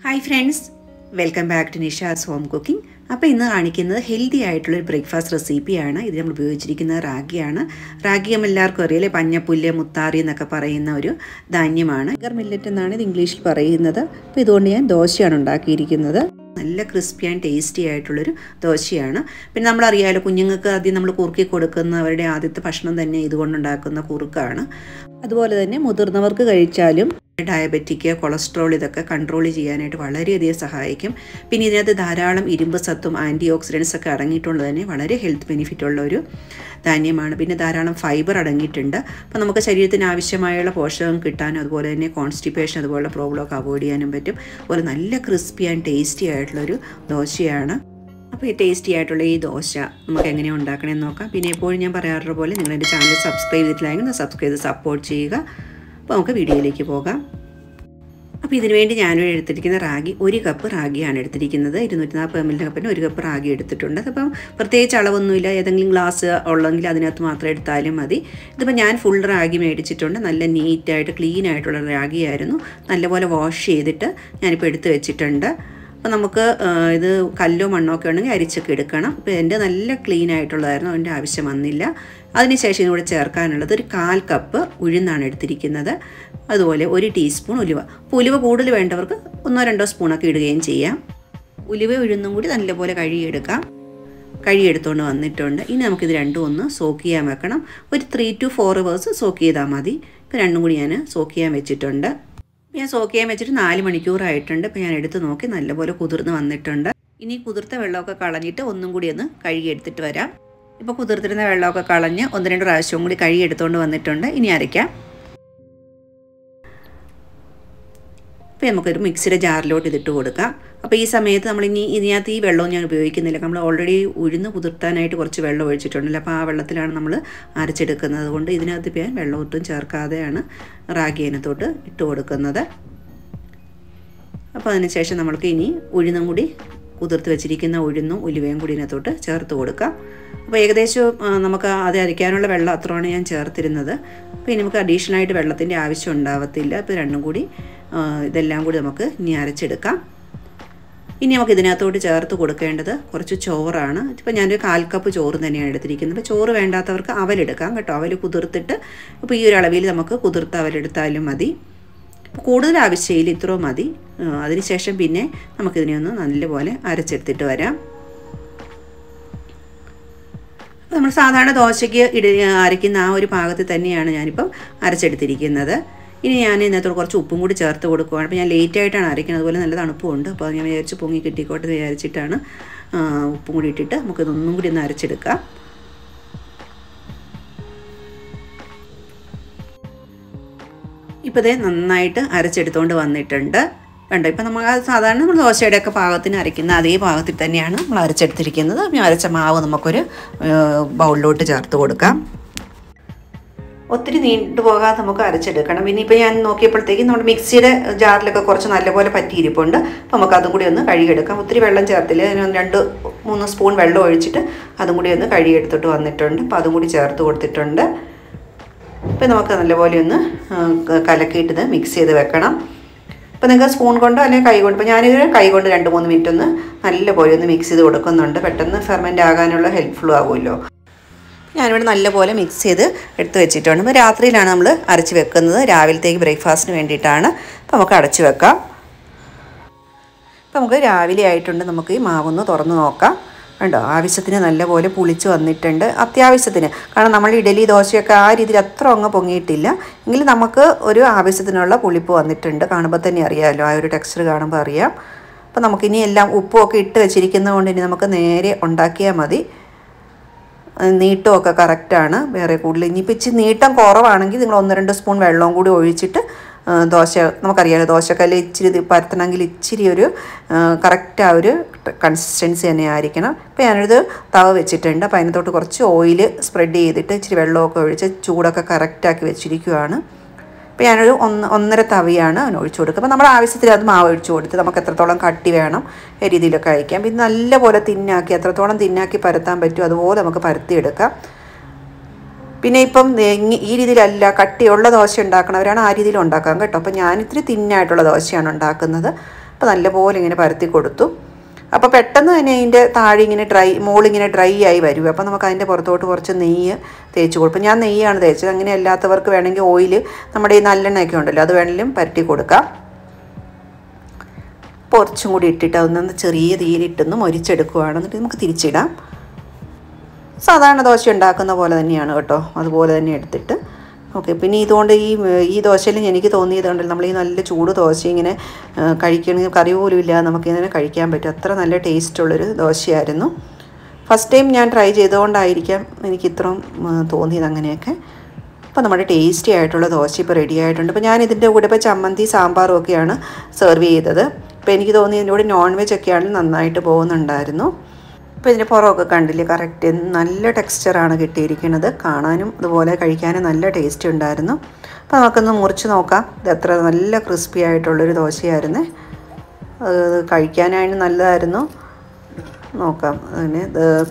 Hi friends, welcome back to Nisha's Home Cooking. അപ്പോൾ ഇന്ന് കാണിക്കുന്നത് ഹെൽത്തി ആയിട്ടുള്ള ഒരു ബ്രേക്ക്ഫാസ്റ്റ് റെസിപ്പിയാണ്. ഇത് നമ്മൾ ഉപയോഗിച്ചിരിക്കുന്നത് റാഗിയാണ്. റാഗി എല്ലാവർക്കും അറിയില്ലേ, പഞ്ഞപ്പുല്ല് മുത്താറി എന്നൊക്കെ പറയുന്ന ഒരു ധാന്യമാണ്. മില്ലറ്റ് എന്നാണ് ഇത് ഇംഗ്ലീഷിൽ പറയുന്നത്. അപ്പോൾ ഇതുകൊണ്ട് ഞാൻ ദോശയാണ് ഉണ്ടാക്കിയിരിക്കുന്നത്. നല്ല ക്രിസ്പി ആൻഡ് ടേസ്റ്റി ആയിട്ടുള്ളൊരു ദോശയാണ്. പിന്നെ നമ്മളറിയാമല്ലോ, കുഞ്ഞുങ്ങൾക്ക് ആദ്യം നമ്മൾ കുറുക്കി കൊടുക്കുന്നവരുടെ ആദ്യത്തെ ഭക്ഷണം തന്നെ ഇതുകൊണ്ടുണ്ടാക്കുന്ന കുറുക്കാണ്. അതുപോലെ തന്നെ മുതിർന്നവർക്ക് കഴിച്ചാലും ഡയബറ്റിക്, കൊളസ്ട്രോൾ ഇതൊക്കെ കൺട്രോൾ ചെയ്യാനായിട്ട് വളരെയധികം സഹായിക്കും. പിന്നെ ഇതിനകത്ത് ധാരാളം ഇരുമ്പ് സത്തും ആൻറ്റി ഓക്സിഡൻസ് ഒക്കെ അടങ്ങിയിട്ടുള്ളത് തന്നെ വളരെ ഹെൽത്ത് ബെനിഫിറ്റ് ഉള്ള ഒരു ധാന്യമാണ്. പിന്നെ ധാരാളം ഫൈബർ അടങ്ങിയിട്ടുണ്ട്. അപ്പോൾ നമുക്ക് ശരീരത്തിന് ആവശ്യമായുള്ള പോഷകം കിട്ടാനും അതുപോലെ തന്നെ കോൺസ്റ്റിപ്പേഷൻ അതുപോലുള്ള പ്രോബ്ലമൊക്കെ അവോയ്ഡ് ചെയ്യാനും പറ്റും. അതുപോലെ നല്ല ക്രിസ്പി ആൻഡ് ടേസ്റ്റി ആയിട്ടുള്ളൊരു ദോശയാണ്. അപ്പോൾ ഈ ടേസ്റ്റി ആയിട്ടുള്ള ഈ ദോശ നമുക്ക് എങ്ങനെയാണ് ഉണ്ടാക്കണമെന്ന് നോക്കാം. പിന്നെ എപ്പോഴും ഞാൻ പറയാറുള്ള പോലെ നിങ്ങൾ എൻ്റെ ചാനൽ സബ്സ്ക്രൈബ് ചെയ്തിട്ടില്ലെങ്കിൽ സബ്സ്ക്രൈബ് ചെയ്ത് സപ്പോർട്ട് ചെയ്യുക. അപ്പോൾ നമുക്ക് വീഡിയോയിലേക്ക് പോകാം. അപ്പോൾ ഇതിനു വേണ്ടി ഞാനിവിടെ എടുത്തിരിക്കുന്ന റാഗി 1 കപ്പ് റാഗിയാണ് എടുത്തിരിക്കുന്നത്. 240 ml കപ്പിന് 1 കപ്പ് റാഗി എടുത്തിട്ടുണ്ട്. അപ്പം പ്രത്യേകിച്ച് അളവൊന്നുമില്ല, ഏതെങ്കിലും ഗ്ലാസ് ഉള്ളെങ്കിൽ അതിനകത്ത് മാത്രം എടുത്താലും മതി. ഇതിപ്പോൾ ഞാൻ ഫുൾ റാഗി മേടിച്ചിട്ടുണ്ട്. നല്ല നീറ്റായിട്ട് ക്ലീൻ ആയിട്ടുള്ള റാഗിയായിരുന്നു. നല്ലപോലെ വാഷ് ചെയ്തിട്ട് ഞാനിപ്പോൾ എടുത്ത് വെച്ചിട്ടുണ്ട്. അപ്പോൾ നമുക്ക് ഇത് കല്ലോ മണ്ണോ ഒക്കെ ഉണ്ടെങ്കിൽ അരിച്ചൊക്കെ എടുക്കണം. ഇപ്പോൾ എൻ്റെ നല്ല ക്ലീൻ ആയിട്ടുള്ളതായിരുന്നു, അതിൻ്റെ ആവശ്യം വന്നില്ല. അതിനുശേഷം ഇതിലൂടെ ചേർക്കാനുള്ളത് ഒരു 1/4 കപ്പ് ഉഴുന്നാണ് എടുത്തിരിക്കുന്നത്. അതുപോലെ 1 ടീസ്പൂൺ ഉലുവ. അപ്പോൾ ഉലുവ കൂടുതൽ വേണ്ടവർക്ക് 1-2 സ്പൂണൊക്കെ ഇടുകയും ചെയ്യാം. ഉലുവ ഉഴുന്നും കൂടി നല്ലപോലെ കഴുകിയെടുക്കാം. കഴുകിയെടുത്തുകൊണ്ട് വന്നിട്ടുണ്ട്. ഇനി നമുക്കിത് രണ്ടും ഒന്ന് സോക്ക് ചെയ്യാൻ വെക്കണം. ഒരു 3 to 4 hours സോക്ക് ചെയ്താൽ മതി. ഇപ്പോൾ രണ്ടും കൂടി ഞാൻ സോക്ക് ചെയ്യാൻ വെച്ചിട്ടുണ്ട്. ഞാൻ സോക്ക് ചെയ്യാൻ വെച്ചിട്ട് 4 മണിക്കൂറായിട്ടുണ്ട്. ഇപ്പോൾ ഞാൻ എടുത്ത് നോക്കി നല്ലപോലെ കുതിർന്ന് വന്നിട്ടുണ്ട്. ഇനി കുതിർത്ത വെള്ളമൊക്കെ കളഞ്ഞിട്ട് ഒന്നും കൂടി ഒന്ന് കഴുകിയെടുത്തിട്ട് വരാം. ഇപ്പോൾ കുതിർത്തിരുന്ന വെള്ളമൊക്കെ കളഞ്ഞ് 1-2 പ്രാവശ്യവും കൂടി കഴുകിയെടുത്തുകൊണ്ട് വന്നിട്ടുണ്ട്. ഇനി അരയ്ക്കാം. ഇപ്പോൾ നമുക്കൊരു മിക്സിയുടെ ജാറിലോട്ട് ഇതിട്ട് കൊടുക്കാം. അപ്പോൾ ഈ സമയത്ത് ഇതിനകത്ത് ഈ വെള്ളവും ഞാൻ ഉപയോഗിക്കുന്നില്ല. നമ്മൾ ഓൾറെഡി ഉഴുന്ന് കുതിർത്താനായിട്ട് കുറച്ച് വെള്ളം ഒഴിച്ചിട്ടുണ്ടല്ലോ. അപ്പോൾ ആ വെള്ളത്തിലാണ് നമ്മൾ അരച്ചെടുക്കുന്നത്. അതുകൊണ്ട് ഇതിനകത്ത് ഇപ്പോൾ ഞാൻ വെള്ളം ഒട്ടും ചേർക്കാതെയാണ് റാഗി അതിനകത്തോട്ട് ഇട്ട് കൊടുക്കുന്നത്. അപ്പോൾ അതിനുശേഷം നമ്മൾക്ക് ഇനി ഉഴുന്നും കൂടി കുതിർത്ത് വെച്ചിരിക്കുന്ന ഉഴുന്നും ഉലുവയും കൂടി ഇതിനകത്തോട്ട് ചേർത്ത് കൊടുക്കാം. അപ്പോൾ ഏകദേശം നമുക്ക് അത് അരയ്ക്കാനുള്ള വെള്ളം അത്രയാണ് ഞാൻ ചേർത്തിരുന്നത്. അപ്പോൾ ഇനി നമുക്ക് അഡീഷണലായിട്ട് വെള്ളത്തിൻ്റെ ആവശ്യം ഉണ്ടാവത്തില്ല. ഇപ്പോൾ രണ്ടും കൂടി ഇതെല്ലാം കൂടി നമുക്ക് ഇനി അരച്ചെടുക്കാം. ഇനി നമുക്ക് ഇതിനകത്തോട്ട് ചേർത്ത് കൊടുക്കേണ്ടത് കുറച്ച് ചോറാണ്. ഇപ്പോൾ ഞാനൊരു 1/4 കപ്പ് ചോറ് തന്നെയാണ് എടുത്തിരിക്കുന്നത്. അപ്പോൾ ചോറ് വേണ്ടാത്തവർക്ക് അവലെടുക്കാം കേട്ടോ. അവൽ കുതിർത്തിട്ട് ഇപ്പോൾ ഈ ഒരു അളവിൽ നമുക്ക് കുതിർത്ത് അവലെടുത്താലും മതി. കൂടുതൽ ആവശ്യമില്ല, ഇത്രയും മതി. അതിനുശേഷം പിന്നെ നമുക്കിതിനെ ഒന്ന് നല്ലപോലെ അരച്ചെടുത്തിട്ട് വരാം. അപ്പോൾ നമ്മൾ സാധാരണ ദോശയ്ക്ക് അരയ്ക്കുന്ന ആ ഒരു പാകത്തിൽ തന്നെയാണ് ഞാനിപ്പം അരച്ചെടുത്തിരിക്കുന്നത്. ഇനി ഞാൻ ഇതിനകത്തോട് കുറച്ച് ഉപ്പും കൂടി ചേർത്ത് കൊടുക്കുകയാണ്. അപ്പോൾ ഞാൻ ലേറ്റായിട്ടാണ് അരയ്ക്കുന്നത്, അതുപോലെ നല്ല തണുപ്പുണ്ട്. അപ്പോൾ ഞാൻ വിചാരിച്ച് പൊങ്ങി കിട്ടിക്കോട്ടെ വിചാരിച്ചിട്ടാണ് ഉപ്പും കൂടി ഇട്ടിട്ട് നമുക്കിതൊന്നും കൂടി ഒന്ന് അരച്ചെടുക്കാം. ഇപ്പോൾ ഇതേ നന്നായിട്ട് അരച്ചെടുത്തുകൊണ്ട് വന്നിട്ടുണ്ട്. കണ്ടോ, ഇപ്പം നമ്മൾ സാധാരണ നമ്മൾ ദോശയുടെയൊക്കെ പാകത്തിന് അരയ്ക്കുന്ന അതേ പാകത്തിൽ തന്നെയാണ് നമ്മൾ അരച്ചെടുത്തിരിക്കുന്നത്. അപ്പോൾ അരച്ച മാവ് നമുക്കൊരു ബൗളിലോട്ട് ചേർത്ത് കൊടുക്കാം. ഒത്തിരി നീണ്ടു പോകാതെ നമുക്ക് അരച്ചെടുക്കണം. ഇനിയിപ്പോൾ ഞാൻ നോക്കിയപ്പോഴത്തേക്കും നമ്മുടെ മിക്സിയുടെ ജാറിലൊക്കെ കുറച്ച് നല്ലപോലെ പറ്റിയിരിപ്പുണ്ട്. അപ്പോൾ നമുക്ക് അതും കൂടി ഒന്ന് കഴുകിയെടുക്കാം. ഒത്തിരി വെള്ളം ചേർത്തില്ല, 2-3 സ്പൂൺ വെള്ളം ഒഴിച്ചിട്ട് അതും കൂടി ഒന്ന് കഴുകിയെടുത്തിട്ട് വന്നിട്ടുണ്ട്. അപ്പോൾ അതും കൂടി ചേർത്ത് കൊടുത്തിട്ടുണ്ട്. ഇപ്പോൾ നമുക്ക് നല്ലപോലെ ഒന്ന് കലക്കിയിട്ട് മിക്സ് ചെയ്ത് വെക്കണം. ഇപ്പോൾ നിങ്ങൾക്ക് സ്പൂൺ കൊണ്ടോ അല്ലെങ്കിൽ കൈ കൊണ്ട്, ഇപ്പോൾ ഞാനിത് കൈ കൊണ്ട് 2-3 മിനിറ്റ് ഒന്ന് നല്ലപോലെ ഒന്ന് മിക്സ് ചെയ്ത് കൊടുക്കുന്നുണ്ട്. പെട്ടെന്ന് ഫെർമെൻ്റ് ആകാനുള്ള ഹെൽപ്ഫുൾ ആകുമല്ലോ. ഞാനിവിടെ നല്ലപോലെ മിക്സ് ചെയ്ത് എടുത്ത് വെച്ചിട്ടുണ്ട്. അപ്പോൾ രാത്രിയിലാണ് നമ്മൾ അരച്ച് വെക്കുന്നത്, രാവിലത്തേക്ക് ബ്രേക്ക്ഫാസ്റ്റിന് വേണ്ടിയിട്ടാണ്. അപ്പോൾ നമുക്ക് അടച്ച് വെക്കാം. അപ്പോൾ നമുക്ക് രാവിലെ ആയിട്ടുണ്ട്. നമുക്ക് ഈ മാവൊന്ന് തുറന്ന് നോക്കാം. കണ്ടോ, ആവശ്യത്തിന് നല്ലപോലെ പുളിച്ച് വന്നിട്ടുണ്ട്. അത്യാവശ്യത്തിന്, കാരണം നമ്മൾ ഇഡലി ദോശയൊക്കെ ആ രീതിയിൽ അത്ര അങ്ങ് പൊങ്ങിയിട്ടില്ല. എങ്കിലും നമുക്ക് ഒരു ആവശ്യത്തിനുള്ള പുളിപ്പ് വന്നിട്ടുണ്ട്. കാണുമ്പോൾ തന്നെ അറിയാമല്ലോ, ആ ഒരു ടെക്സ്ചർ കാണുമ്പോൾ അറിയാം. അപ്പോൾ നമുക്കിനി എല്ലാം ഉപ്പും ഒക്കെ ഇട്ട് വെച്ചിരിക്കുന്നത് കൊണ്ട് ഇനി നമുക്ക് നേരെ ഉണ്ടാക്കിയാൽ മതി. നീട്ടമൊക്കെ കറക്റ്റാണ്, വേറെ കൂടുതൽ. ഇനിയിപ്പോൾ ഇച്ചിരി നീട്ടം കുറവാണെങ്കിൽ നിങ്ങൾ 1-2 സ്പൂൺ വെള്ളവും കൂടി ഒഴിച്ചിട്ട് ദോശ, നമുക്കറിയാമല്ലോ ദോശക്കല്ല് ഇച്ചിരി പരത്തണമെങ്കിൽ ഇച്ചിരി ഒരു കറക്റ്റ് ആ ഒരു കൺസിസ്റ്റൻസി തന്നെ ആയിരിക്കണം. ഇപ്പോൾ ഞാനൊരു തവ വെച്ചിട്ടുണ്ട്. അപ്പോൾ അതിനകത്തോട്ട് കുറച്ച് ഓയിൽ സ്പ്രെഡ് ചെയ്തിട്ട് ഇച്ചിരി വെള്ളമൊക്കെ ഒഴിച്ച് ചൂടൊക്കെ കറക്റ്റാക്കി വെച്ചിരിക്കുകയാണ്. അപ്പോൾ ഞാനൊരു 1.5 തവിയാണ് അതിന് ഒഴിച്ചു കൊടുക്കുക. അപ്പോൾ നമ്മുടെ ആവശ്യത്തിന് അത് മാവ് ഒഴിച്ചു കൊടുത്ത് നമുക്ക് എത്രത്തോളം കട്ടി വേണം രീതിയിലൊക്കെ കഴിക്കാം. പിന്നെ നല്ലപോലെ തിന്നാക്കി, എത്രത്തോളം തിന്നാക്കി പരത്താൻ പറ്റും അതുപോലെ നമുക്ക് പരത്തിയെടുക്കാം. പിന്നെ ഇപ്പം ഈ രീതിയിലല്ല, കട്ടിയുള്ള ദോശ ഉണ്ടാക്കണവരാണ് ആ രീതിയിൽ ഉണ്ടാക്കാം കേട്ടോ. അപ്പോൾ ഞാൻ ഇത്തിരി തിന്നായിട്ടുള്ള ദോശയാണ് ഉണ്ടാക്കുന്നത്. അപ്പോൾ നല്ലപോലെ ഇങ്ങനെ പരത്തി കൊടുത്തു. അപ്പോൾ പെട്ടെന്ന് തന്നെ അതിൻ്റെ താഴെ ഇങ്ങനെ മുകളിങ്ങനെ ഡ്രൈ ആയി വരും. അപ്പോൾ നമുക്ക് അതിൻ്റെ പുറത്തോട്ട് കുറച്ച് നെയ്യ് തേച്ച് കൊടുക്കും. ഞാൻ നെയ്യാണ് തേച്ചത്. അങ്ങനെ അല്ലാത്തവർക്ക് വേണമെങ്കിൽ ഓയിൽ, നമ്മുടെ ഈ നല്ലെണ്ണയൊക്കെ ഉണ്ടല്ലോ, അത് വേണമെങ്കിലും പരട്ടി കൊടുക്കാം. കുറച്ചും കൂടി ഇട്ടിട്ട് അതൊന്ന് ചെറിയ തീയിലിട്ടൊന്ന് മൊരിച്ചെടുക്കുകയാണ്. എന്നിട്ട് നമുക്ക് തിരിച്ചിടാം. സാധാരണ ദോശ ഉണ്ടാക്കുന്ന പോലെ തന്നെയാണ് കേട്ടോ, അതുപോലെ തന്നെ എടുത്തിട്ട് ഓക്കെ. പിന്നെ ഇതുകൊണ്ട് ഈ ദോശയിൽ എനിക്ക് തോന്നിയതുകൊണ്ടല്ലോ, നമ്മൾ ഈ നല്ല ചൂട് ദോശ ഇങ്ങനെ കഴിക്കണമെങ്കിൽ കറി പോലും ഇല്ലാതെ നമുക്കിങ്ങനെ കഴിക്കാൻ പറ്റും. അത്ര നല്ല ടേസ്റ്റുള്ളൊരു ദോശയായിരുന്നു. ഫസ്റ്റ് ടൈം ഞാൻ ട്രൈ ചെയ്തുകൊണ്ടായിരിക്കാം എനിക്ക് ഇത്രയും തോന്നിയത് അങ്ങനെയൊക്കെ. അപ്പോൾ നമ്മുടെ ടേസ്റ്റി ആയിട്ടുള്ള ദോശ ഇപ്പോൾ റെഡി ആയിട്ടുണ്ട്. അപ്പോൾ ഞാൻ ഇതിൻ്റെ കൂടെ ഇപ്പോൾ ചമ്മന്തി സാമ്പാറും ഒക്കെയാണ് സെർവ് ചെയ്തത്. അപ്പോൾ എനിക്ക് തോന്നി ഇതിൻ്റെ കൂടെ നോൺ വെജ് ഒക്കെയാണ് നന്നായിട്ട് പോകുന്നുണ്ടായിരുന്നു. അപ്പോൾ ഇതിൻ്റെ പുറമൊക്കെ കണ്ടില്ലേ, കറക്റ്റ് നല്ല ടെക്സ്ചറാണ് കിട്ടിയിരിക്കുന്നത്. കാണാനും അതുപോലെ കഴിക്കാനും നല്ല ടേസ്റ്റ് ഉണ്ടായിരുന്നു. അപ്പോൾ നമുക്കൊന്ന് മുറിച്ച് നോക്കാം. ഇത് എത്ര നല്ല ക്രിസ്പി ആയിട്ടുള്ളൊരു ദോശയായിരുന്നു. അത് കഴിക്കാനായിട്ട് നല്ലതായിരുന്നു. നോക്കാം, അതിന്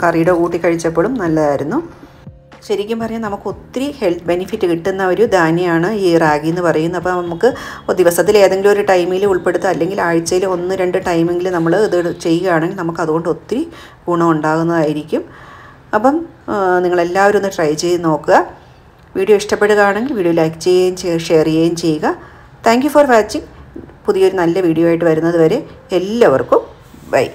കറിയുടെ കൂട്ടി കഴിച്ചപ്പോഴും നല്ലതായിരുന്നു. ശരിക്കും പറയാൻ നമുക്ക് ഒത്തിരി ഹെൽത്ത് ബെനിഫിറ്റ് കിട്ടുന്ന ഒരു ധാന്യമാണ് ഈ റാഗി എന്ന് പറയുന്നത്. അപ്പോൾ നമുക്ക് ദിവസത്തിൽ ഏതെങ്കിലും ഒരു ടൈമിൽ ഉൾപ്പെടുത്തുക, അല്ലെങ്കിൽ ആഴ്ചയിൽ 1-2 ടൈമെങ്കിലും നമ്മൾ ഇത് ചെയ്യുകയാണെങ്കിൽ നമുക്ക് അതുകൊണ്ട് ഒത്തിരി ഗുണം ഉണ്ടാകുന്നതായിരിക്കും. അപ്പം നിങ്ങളെല്ലാവരും ഒന്ന് ട്രൈ ചെയ്ത് നോക്കുക. വീഡിയോ ഇഷ്ടപ്പെടുകയാണെങ്കിൽ വീഡിയോ ലൈക്ക് ചെയ്യുകയും ഷെയർ ചെയ്യുകയും ചെയ്യുക. Thank you for watching. പുതിയൊരു നല്ല വീഡിയോ ആയിട്ട് വരുന്നത് വരെ എല്ലാവർക്കും ബൈ.